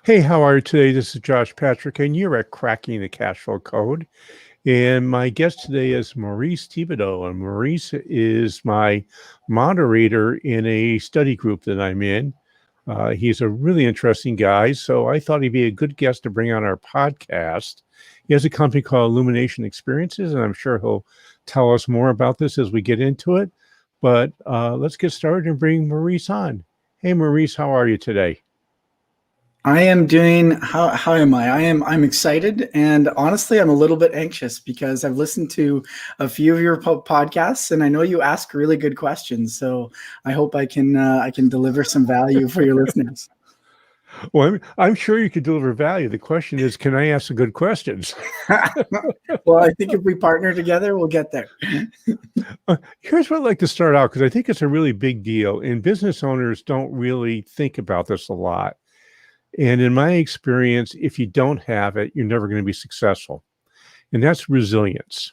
Hey, how are you today? This is Josh Patrick, and you're at Cracking the Cash Flow Code. And my guest today is Maurice Thibodeau, and Maurice is my moderator in a study group that I'm in. He's a really interesting guy, so I thought he'd be a good guest to bring on our podcast. He has a company called Illumination Experiences, and I'm sure he'll tell us more about this as we get into it. But let's get started and bring Maurice on. Hey, Maurice, how are you today? I am doing, how am I? I'm excited, and honestly, I'm a little bit anxious because I've listened to a few of your podcasts, and I know you ask really good questions. So I hope I can deliver some value for your listeners. Well, I'm sure you could deliver value. The question is, can I ask some good questions? Well, I think if we partner together, we'll get there. Here's what I'd like to start out, because I think it's a really big deal, and business owners don't really think about this a lot. And in my experience, if you don't have it, you're never going to be successful. And that's resilience.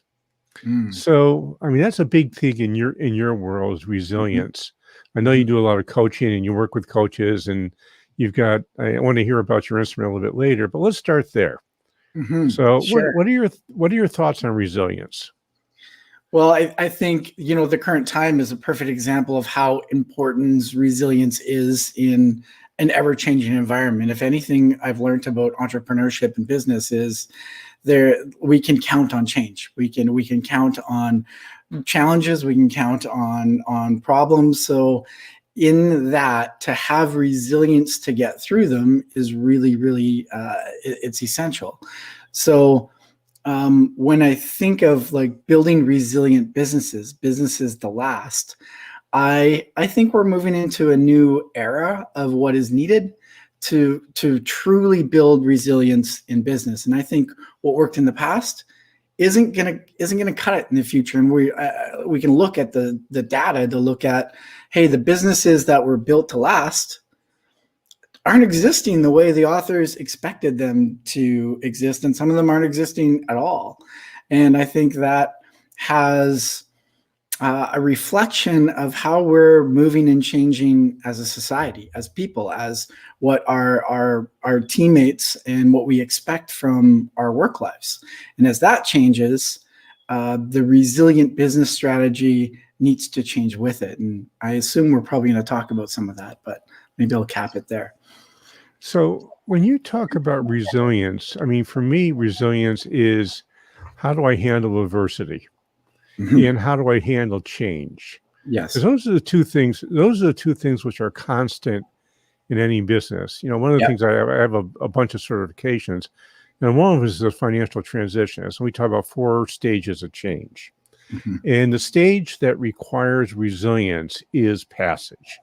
So, I mean, that's a big thing in your world is resilience. I know you do a lot of coaching and you work with coaches, and I want to hear about your instrument a little bit later, but let's start there. So Sure. what are your thoughts on resilience? Well, I think, the current time is a perfect example of how important resilience is in an ever-changing environment. If anything I've learned about entrepreneurship and business is we can count on change. We can count on challenges. We can count on problems. So in that, to have resilience to get through them is really, really, it's essential. So when I think of like building resilient businesses to last, I think we're moving into a new era of what is needed to truly build resilience in business. And I think what worked in the past isn't gonna cut it in the future. And we can look at the data to look at, hey, the businesses that were built to last aren't existing the way the authors expected them to exist, and some of them aren't existing at all. And I think that has a reflection of how we're moving and changing as a society, as people, as what our teammates and what we expect from our work lives. And as that changes, the resilient business strategy needs to change with it. And I assume we're probably going to talk about some of that, but maybe I'll cap it there. So when you talk about resilience, I mean, for me, resilience is how do I handle adversity? And how do I handle change? Yes. Because those are the two things. Those are the two things which are constant in any business. One of the things I have a bunch of certifications, and one of them is the financial transition. So we talk about 4 stages of change, and the stage that requires resilience is passage,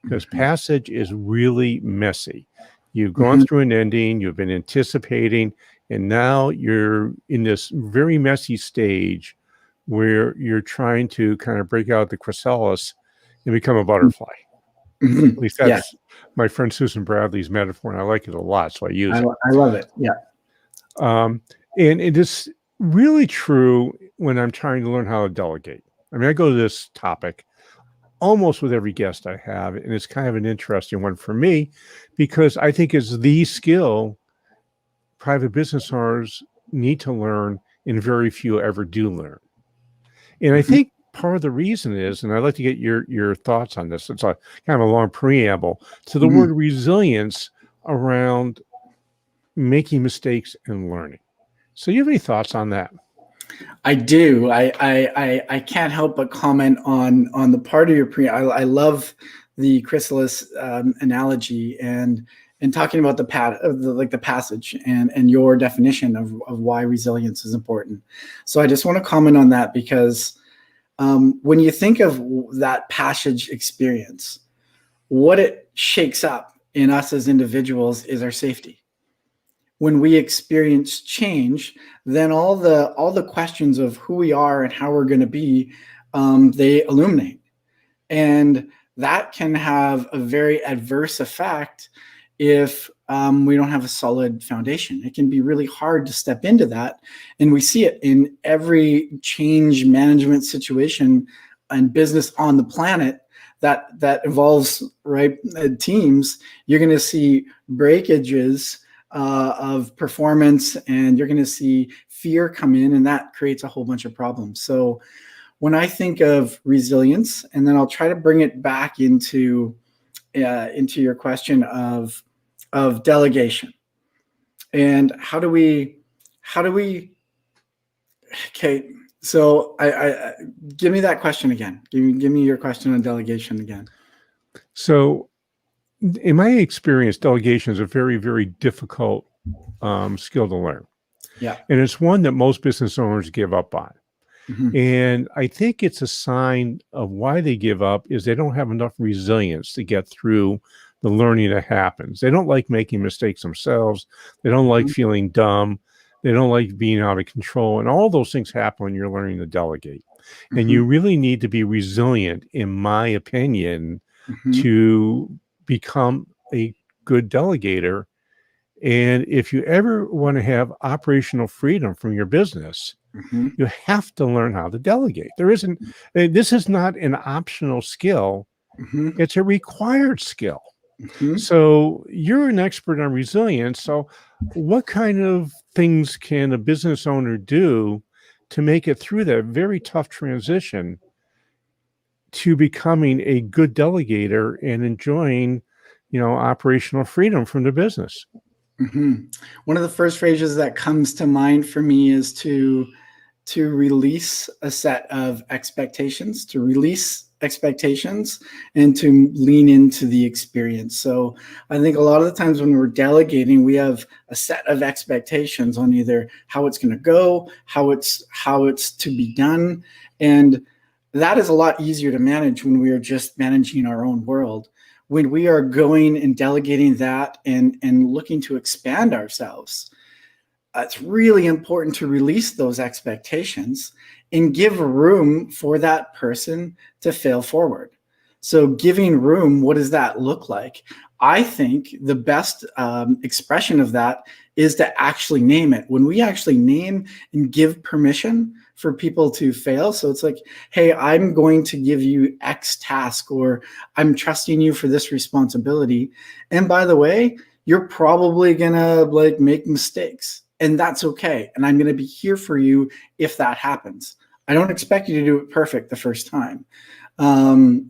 because passage is really messy. You've gone through an ending, you've been anticipating, and now you're in this very messy stage where you're trying to kind of break out the chrysalis and become a butterfly. At least that's my friend Susan Bradley's metaphor, and I like it a lot, so I use it. I love it. Yeah. And it is really true when I'm trying to learn how to delegate. I mean, I go to this topic almost with every guest I have, and it's kind of an interesting one for me because I think it's the skill private business owners need to learn, and very few ever do learn. And I think part of the reason is, and I'd like to get your thoughts on this, it's a kind of a long preamble to the word resilience around making mistakes and learning. So you have any thoughts on that? I do. I can't help but comment on the part of your I love the chrysalis analogy and talking about the passage and your definition of why resilience is important. So I just want to comment on that because when you think of that passage experience, what it shakes up in us as individuals is our safety. When we experience change, then all the questions of who we are and how we're going to be, they illuminate. And that can have a very adverse effect if we don't have a solid foundation. It can be really hard to step into that. And we see it in every change management situation and business on the planet that involves, right, teams, you're going to see breakages of performance, and you're going to see fear come in, and that creates a whole bunch of problems. So when I think of resilience, and then I'll try to bring it back into your question of delegation, and how do we okay, so I give me that question again. Give me your question on delegation again. So in my experience, delegation is a very, very difficult skill to learn. Yeah. And it's one that most business owners give up on. Mm-hmm. And I think it's a sign of why they give up is they don't have enough resilience to get through the learning that happens. They don't like making mistakes themselves. They don't like feeling dumb. They don't like being out of control. And all those things happen when you're learning to delegate. And you really need to be resilient, in my opinion, to become a good delegator. And if you ever want to have operational freedom from your business, you have to learn how to delegate. This is not an optional skill. It's a required skill. So you're an expert on resilience. So what kind of things can a business owner do to make it through that very tough transition to becoming a good delegator and enjoying, operational freedom from the business? One of the first phrases that comes to mind for me is to release a set of expectations, and to lean into the experience. So I think a lot of the times when we're delegating, we have a set of expectations on either how it's going to go, how it's to be done. And that is a lot easier to manage when we are just managing our own world. When we are going and delegating that and looking to expand ourselves, it's really important to release those expectations and give room for that person to fail forward. So giving room, what does that look like? I think the best expression of that is to actually name it. When we actually name and give permission for people to fail. So it's like, hey, I'm going to give you X task, or I'm trusting you for this responsibility. And by the way, you're probably gonna make mistakes, and that's okay. And I'm gonna be here for you if that happens. I don't expect you to do it perfect the first time.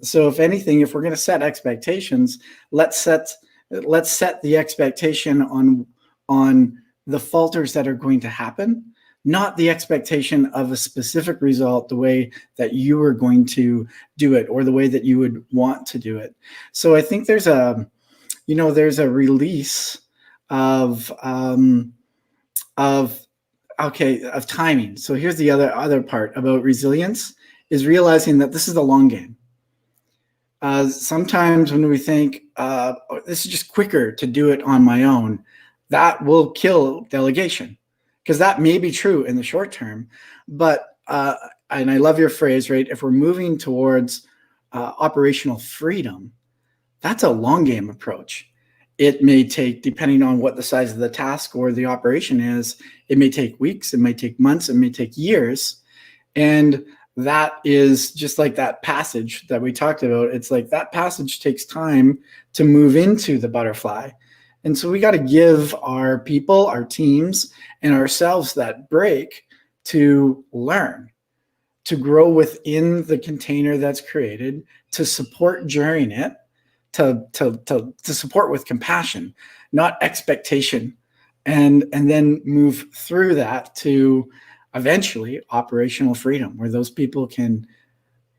So if anything, if we're gonna set expectations, let's set the expectation on the falters that are going to happen, not the expectation of a specific result, the way that you are going to do it or the way that you would want to do it. So I think there's a release of timing. So here's the other part about resilience is realizing that this is the long game. Sometimes when we think this is just quicker to do it on my own, that will kill delegation, because that may be true in the short term. But and I love your phrase, right? If we're moving towards operational freedom, that's a long game approach. It may take, depending on what the size of the task or the operation is, it may take weeks, it may take months, it may take years. And that is just like that passage that we talked about. It's like that passage takes time to move into the butterfly. And so we got to give our people, our teams, and ourselves that break to learn, to grow within the container that's created, to support during it, to support with compassion, not expectation, and then move through that to eventually operational freedom, where those people can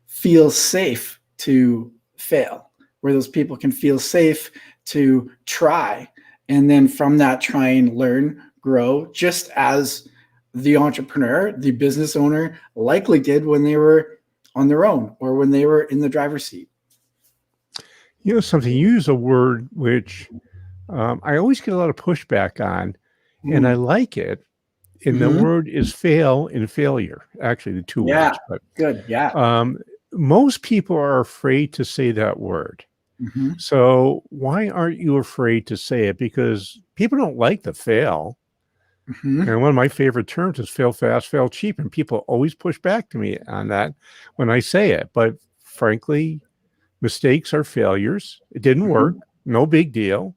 feel safe to fail, where those people can feel safe to try, and then from that try and learn, grow, just as the entrepreneur, the business owner likely did when they were on their own or when they were in the driver's seat. Something, you use a word which I always get a lot of pushback on, and I like it. And the word is fail and failure. Actually, the two words. But good. Yeah. Most people are afraid to say that word. So why aren't you afraid to say it? Because people don't like the fail. And one of my favorite terms is fail fast, fail cheap. And people always push back to me on that when I say it. But frankly, Mistakes are failures. It didn't work. No big deal.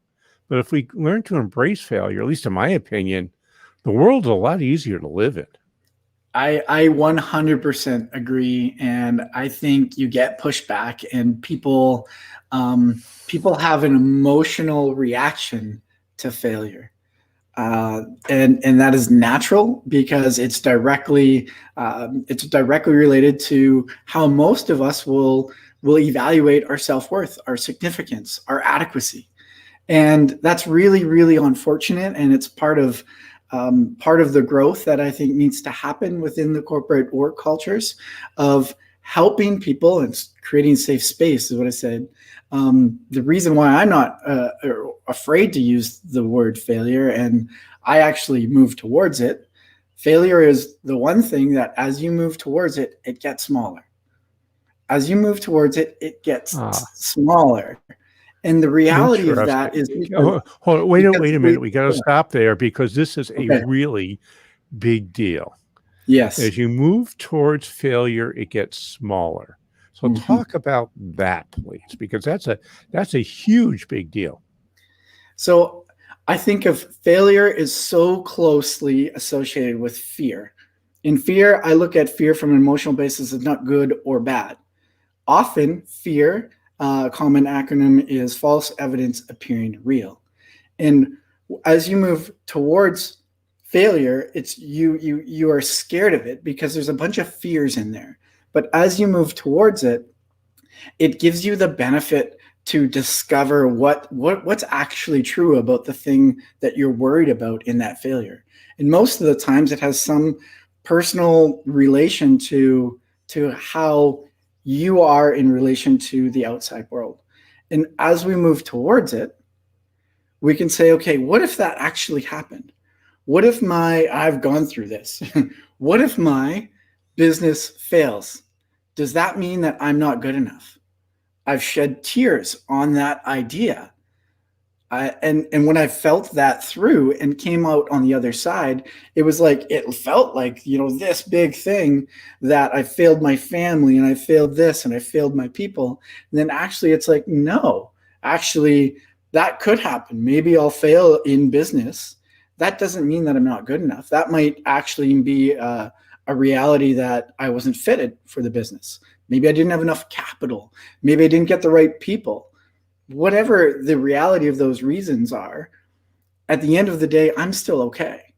But if we learn to embrace failure, at least in my opinion, the world's a lot easier to live in. I 100% agree, and I think you get pushback, and people have an emotional reaction to failure, and that is natural because it's directly related to how most of us will evaluate our self-worth, our significance, our adequacy. And that's really, really unfortunate, and it's part of the growth that I think needs to happen within the corporate work cultures of helping people and creating safe space is what I said. The reason why I'm not afraid to use the word failure, and I actually move towards it, failure is the one thing that as you move towards it, it gets smaller. As you move towards it, it gets smaller. And the reality of that is hold on, wait a minute. We got to stop there because this is a really big deal. Yes. As you move towards failure, it gets smaller. So talk about that, please, because that's a huge big deal. So I think of failure is so closely associated with fear. In fear, I look at fear from an emotional basis as not good or bad. Often fear, common acronym is false evidence appearing real. And as you move towards failure, it's you are scared of it because there's a bunch of fears in there. But as you move towards it, it gives you the benefit to discover what's actually true about the thing that you're worried about in that failure. And most of the times it has some personal relation to how you are in relation to the outside world. And as we move towards it, we can say, okay, what if that actually happened? What if I've gone through this? What if my business fails? Does that mean that I'm not good enough? I've shed tears on that idea. And when I felt that through and came out on the other side, it felt like, this big thing that I failed my family and I failed this and I failed my people. And then actually it's like, no, actually that could happen. Maybe I'll fail in business. That doesn't mean that I'm not good enough. That might actually be a reality that I wasn't fitted for the business. Maybe I didn't have enough capital. Maybe I didn't get the right people. Whatever the reality of those reasons are, at the end of the day, I'm still okay.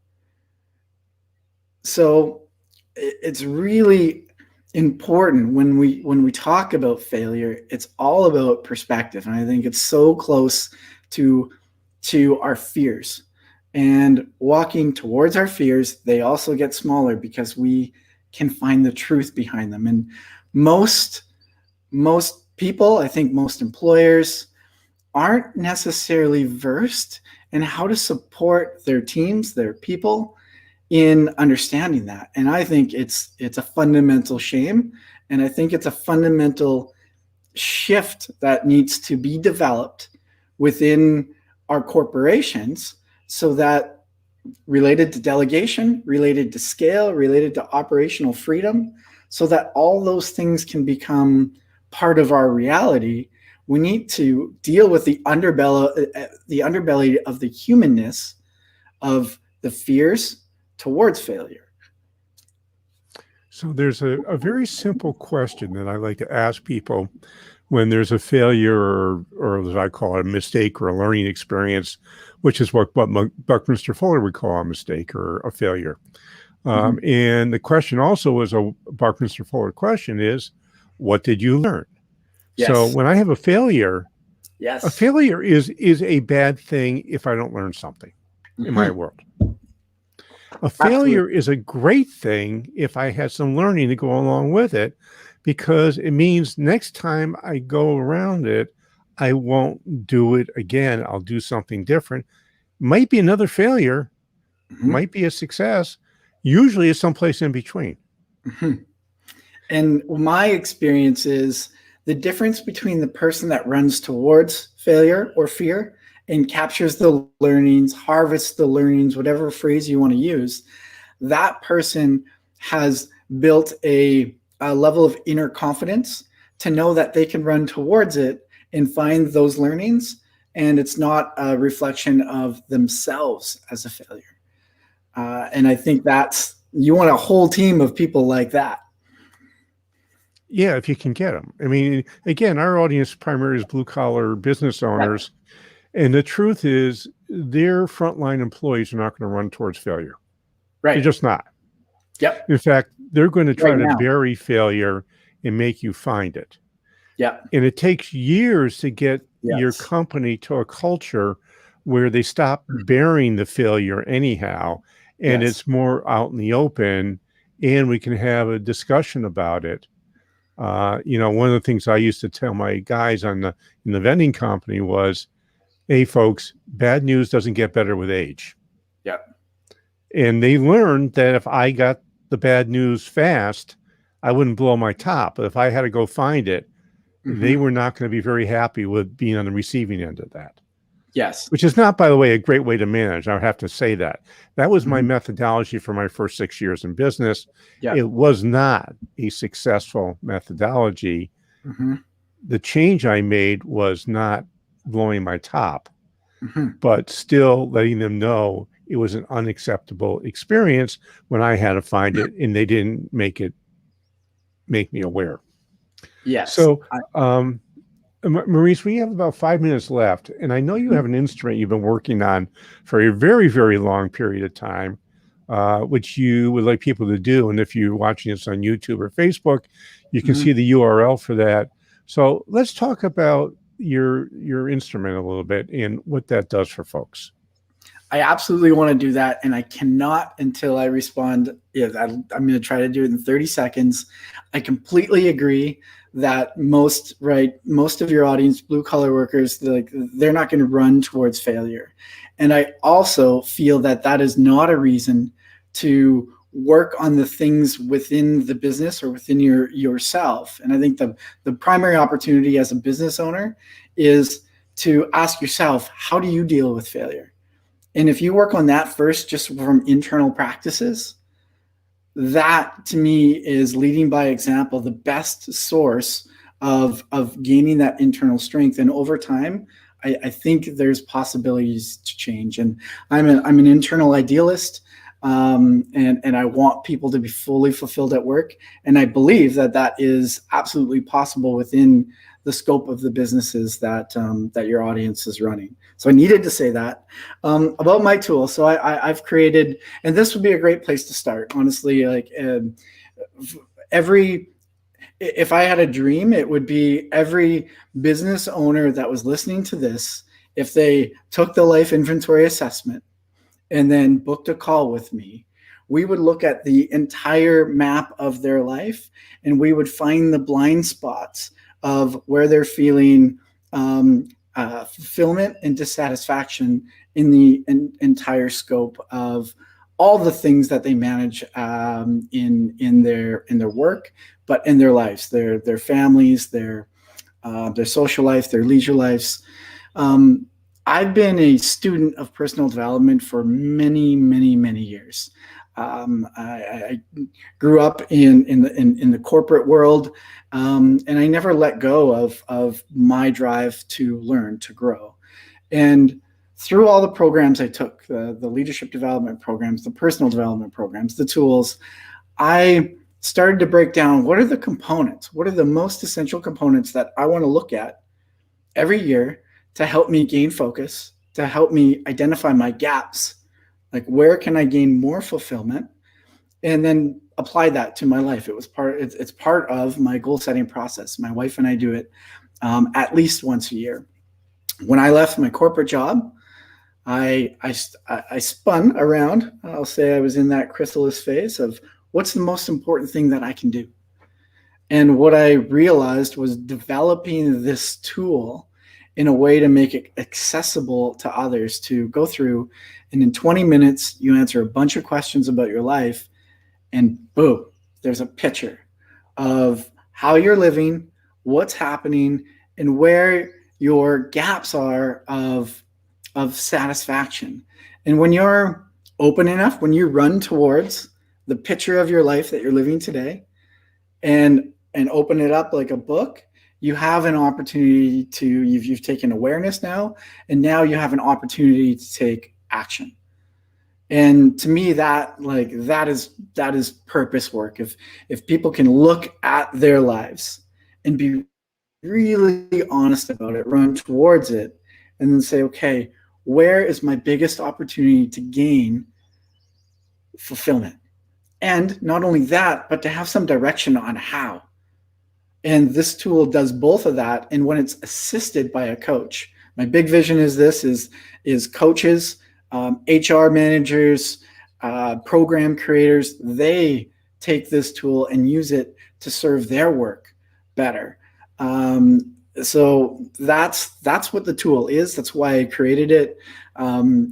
So it's really important when we talk about failure, it's all about perspective. And I think it's so close to our fears. And walking towards our fears, they also get smaller because we can find the truth behind them. And most people, I think most employers, aren't necessarily versed in how to support their teams, their people, in understanding that. And I think it's a fundamental shame. And I think it's a fundamental shift that needs to be developed within our corporations so that related to delegation, related to scale, related to operational freedom, so that all those things can become part of our reality. We need to deal with the underbelly of the humanness of the fears towards failure. So there's a very simple question that I like to ask people when there's a failure or as I call it, a mistake or a learning experience, which is what Buckminster Fuller would call a mistake or a failure. And the question also is a Buckminster Fuller question is, what did you learn? Yes. So when I have a failure, a failure is a bad thing if I don't learn something in my world. A failure is a great thing if I had some learning to go along with it, because it means next time I go around it, I won't do it again. I'll do something different. Might be another failure, might be a success. Usually it's someplace in between. And my experience is the difference between the person that runs towards failure or fear and captures the learnings, harvests the learnings, whatever phrase you want to use, that person has built a level of inner confidence to know that they can run towards it and find those learnings, and it's not a reflection of themselves as a failure. And I think you want a whole team of people like that. Yeah, if you can get them. I mean, again, our audience primarily is blue collar business owners. Right. And the truth is, their frontline employees are not going to run towards failure. Right. They're just not. Yep. In fact, they're going to try to bury failure and make you find it. Yeah. And it takes years to get your company to a culture where they stop burying the failure anyhow, and it's more out in the open, and we can have a discussion about it. One of the things I used to tell my guys in the vending company was, hey, folks, bad news doesn't get better with age. Yeah. And they learned that if I got the bad news fast, I wouldn't blow my top. But if I had to go find it, they were not going to be very happy with being on the receiving end of that. Yes. Which is not, by the way, a great way to manage. I would have to say that. That was my methodology for my first 6 years in business. Yeah. It was not a successful methodology. The change I made was not blowing my top, but still letting them know it was an unacceptable experience when I had to find it, and they didn't make me aware. Yes. So, Maurice, we have about 5 minutes left, and I know you have an instrument you've been working on for a very, very long period of time, which you would like people to do. And if you're watching this on YouTube or Facebook, you can see the URL for that. So let's talk about your instrument a little bit and what that does for folks. I absolutely want to do that, and I cannot until I respond. I'm going to try to do it in 30 seconds. I completely agree that most of your audience, blue collar workers, they're not going to run towards failure. And I also feel that is not a reason to work on the things within the business or within yourself. And I think the primary opportunity as a business owner is to ask yourself, how do you deal with failure? And if you work on that first, just from internal practices, that to me is leading by example, the best source of gaining that internal strength. And over time, I think there's possibilities to change. And I'm an internal idealist, and I want people to be fully fulfilled at work. And I believe that is absolutely possible within the scope of the businesses that your audience is running. So I needed to say that. About my tool. So I've created, and this would be a great place to start, honestly. If I had a dream, it would be every business owner that was listening to this, if they took the life inventory assessment and then booked a call with me, we would look at the entire map of their life, and we would find the blind spots of where they're feeling fulfillment and dissatisfaction in the entire scope of all the things that they manage in their work, but in their lives, their families, their social life, their leisure lives. I've been a student of personal development for many, many, many years. I grew up in the corporate world, and I never let go of my drive to learn, to grow. And through all the programs I took, the leadership development programs, the personal development programs, the tools, I started to break down what are the components, what are the most essential components that I want to look at every year to help me gain focus, to help me identify my gaps. Like, where can I gain more fulfillment, and then apply that to my life. It's part of my goal setting process. My wife and I do it at least once a year. When I left my corporate job, I spun around. I'll say I was in that chrysalis phase of what's the most important thing that I can do. And what I realized was developing this tool in a way to make it accessible to others to go through. And in 20 minutes, you answer a bunch of questions about your life, and boom, there's a picture of how you're living, what's happening, and where your gaps are of satisfaction. And when you're open enough, when you run towards the picture of your life that you're living today and open it up like a book, you have an opportunity to, you've taken awareness now, and now you have an opportunity to take action. And to me, that is purpose work. If people can look at their lives and be really honest about it, run towards it, and then say, okay, where is my biggest opportunity to gain fulfillment? And not only that, but to have some direction on how. And this tool does both of that. And when it's assisted by a coach, my big vision is this: is coaches, HR managers, program creators, they take this tool and use it to serve their work better. So that's what the tool is. That's why I created it.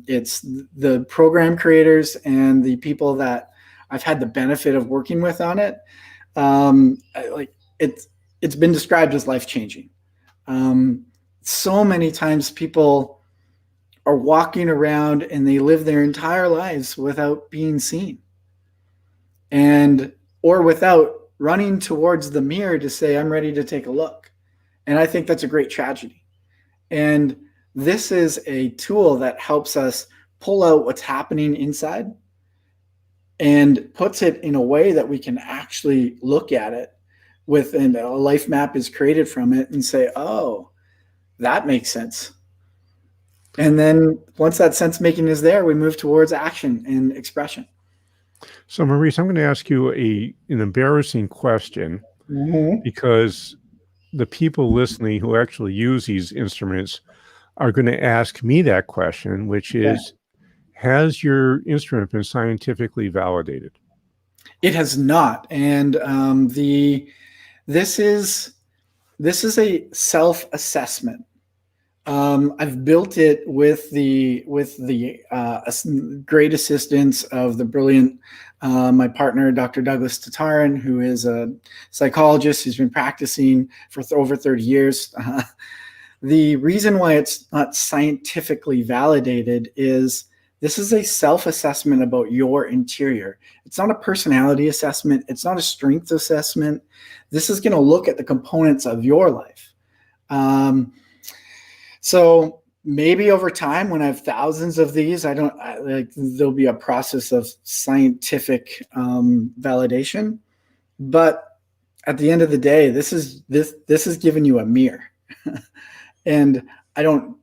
It's the program creators and the people that I've had the benefit of working with on it. It's been described as life-changing. So many times people are walking around and they live their entire lives without being seen, or without running towards the mirror to say, I'm ready to take a look. And I think that's a great tragedy. And this is a tool that helps us pull out what's happening inside and puts it in a way that we can actually look at it and a life map is created from it and say, oh, that makes sense. And then once that sense making is there, we move towards action and expression. So Maurice, I'm going to ask you an embarrassing question, because the people listening who actually use these instruments are going to ask me that question, which is, has your instrument been scientifically validated? It has not. And this is a self-assessment. I've built it with the great assistance of the brilliant my partner, Dr. Douglas Tatarin, who is a psychologist who's been practicing for over 30 years. The reason why it's not scientifically validated is this is a self-assessment about your interior. It's not a personality assessment. It's not a strength assessment. This is going to look at the components of your life. So maybe over time, when I have thousands of these, there'll be a process of scientific validation. But at the end of the day, this is giving you a mirror. And I don't,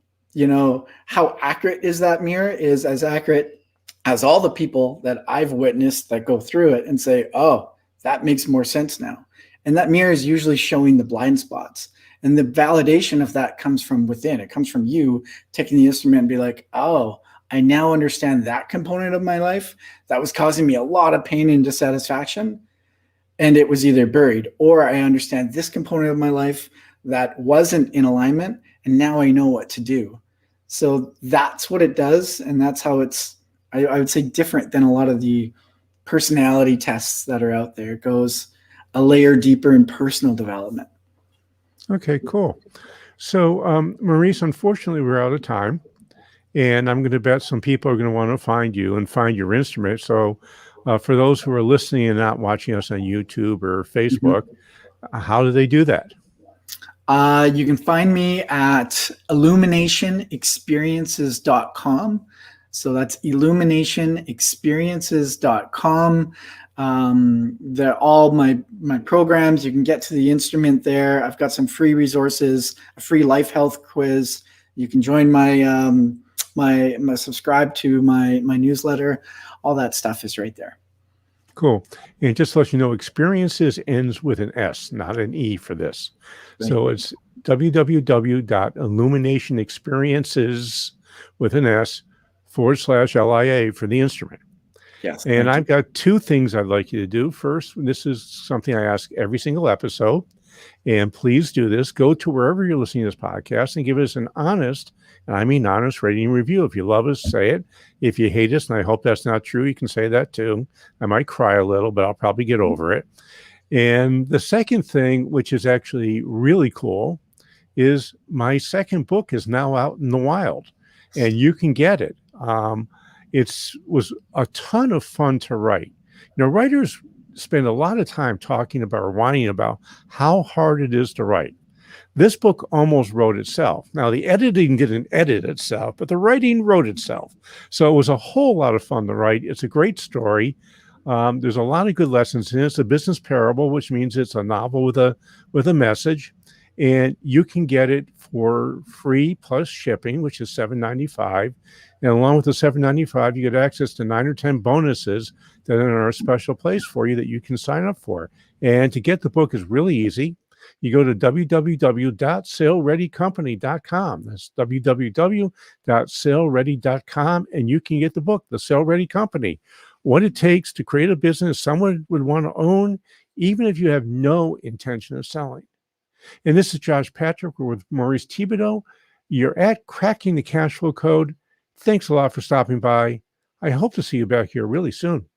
how accurate is that mirror is as accurate as all the people that I've witnessed that go through it and say, oh, that makes more sense now. And that mirror is usually showing the blind spots. And the validation of that comes from within. It comes from you taking the instrument and be like, oh, I now understand that component of my life that was causing me a lot of pain and dissatisfaction. And it was either buried, or I understand this component of my life that wasn't in alignment. And now I know what to do. So that's what it does. And that's how it's, I would say, different than a lot of the personality tests that are out there. It goes a layer deeper in personal development. Okay, cool. So, Maurice, unfortunately, we're out of time, and I'm going to bet some people are going to want to find you and find your instrument. So, for those who are listening and not watching us on YouTube or Facebook, how do they do that? You can find me at illuminationexperiences.com. So that's illuminationexperiences.com. They're all my programs. You can get to the instrument there. I've got some free resources, a free life health quiz. You can join my subscribe to my newsletter. All that stuff is right there. Cool. And just to let you know, experiences ends with an S, not an E for this. Right. So it's www.illuminationexperiences with an S /LIA for the instrument. Yes. And I've got two things I'd like you to do. First, this is something I ask every single episode, and please do this. Go to wherever you're listening to this podcast and give us an honest, and I mean honest, rating and review. If you love us, say it. If you hate us, and I hope that's not true, you can say that too. I might cry a little, but I'll probably get over it. And the second thing, which is actually really cool, is my second book is now out in the wild, and you can get it. It was a ton of fun to write. Writers spend a lot of time talking about or whining about how hard it is to write. This book almost wrote itself. Now, the editing didn't edit itself, but the writing wrote itself. So it was a whole lot of fun to write. It's a great story. There's a lot of good lessons in it. It's a business parable, which means it's a novel with a message, and you can get it for free plus shipping, which is $7.95. And along with the $7.95, you get access to 9 or 10 bonuses that are a special place for you that you can sign up for. And to get the book is really easy. You go to www.salereadycompany.com. That's www.saleready.com, and you can get the book, The Sale Ready Company: What It Takes to Create a Business Someone Would Want to Own, even if you have no intention of selling. And this is Josh Patrick. We're with Maurice Thibodeau. You're at Cracking the Cash Flow Code. Thanks a lot for stopping by. I hope to see you back here really soon.